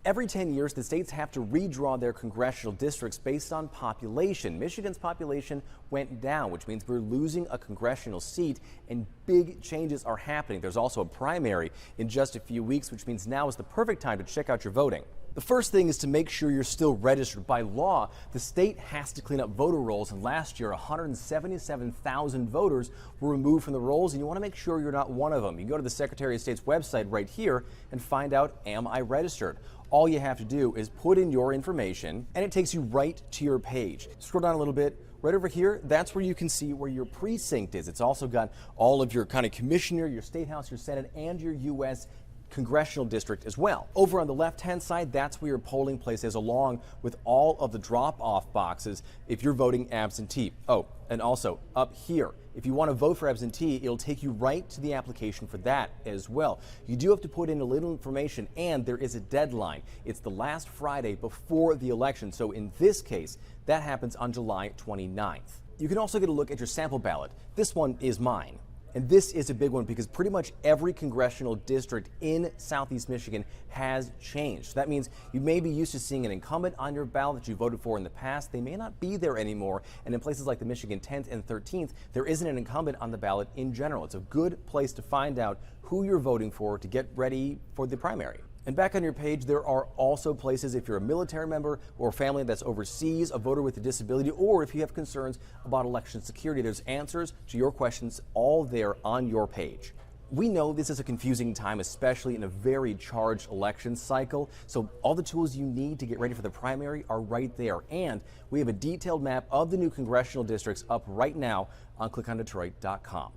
Every 10 years, the states have to redraw their congressional districts based on population. Michigan's population went down, which means we're losing a congressional seat, and big changes are happening. There's also a primary in just a few weeks, which means now is the perfect time to check out your voting. The first thing is to make sure you're still registered. By law, the state has to clean up voter rolls, and last year 177,000 voters were removed from the rolls, and you want to make sure you're not one of them. You go to the Secretary of State's website right here and find out, am I registered? All you have to do is put in your information, and it takes you right to your page. Scroll down a little bit. Right over here, that's where you can see where your precinct is. It's also got all of your county commissioner, your state house, your senate, and your U.S. congressional district as well. Over on the left-hand side, that's where your polling place is, along with all of the drop-off boxes if you're voting absentee. Oh, and also up here, if you want to vote for absentee, it'll take you right to the application for that as well. You do have to put in a little information, and there is a deadline. It's the last Friday before the election, so in this case, that happens on July 29th. You can also get a look at your sample ballot. This one is mine. And this is a big one because pretty much every congressional district in Southeast Michigan has changed. That means you may be used to seeing an incumbent on your ballot that you voted for in the past. They may not be there anymore. And in places like the Michigan 10th and 13th, there isn't an incumbent on the ballot in general. It's a good place to find out who you're voting for to get ready for the primary. And back on your page, there are also places if you're a military member or a family that's overseas, a voter with a disability, or if you have concerns about election security. There's answers to your questions all there on your page. We know this is a confusing time, especially in a very charged election cycle. So all the tools you need to get ready for the primary are right there. And we have a detailed map of the new congressional districts up right now on clickondetroit.com.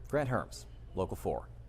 Grant Herms, Local 4.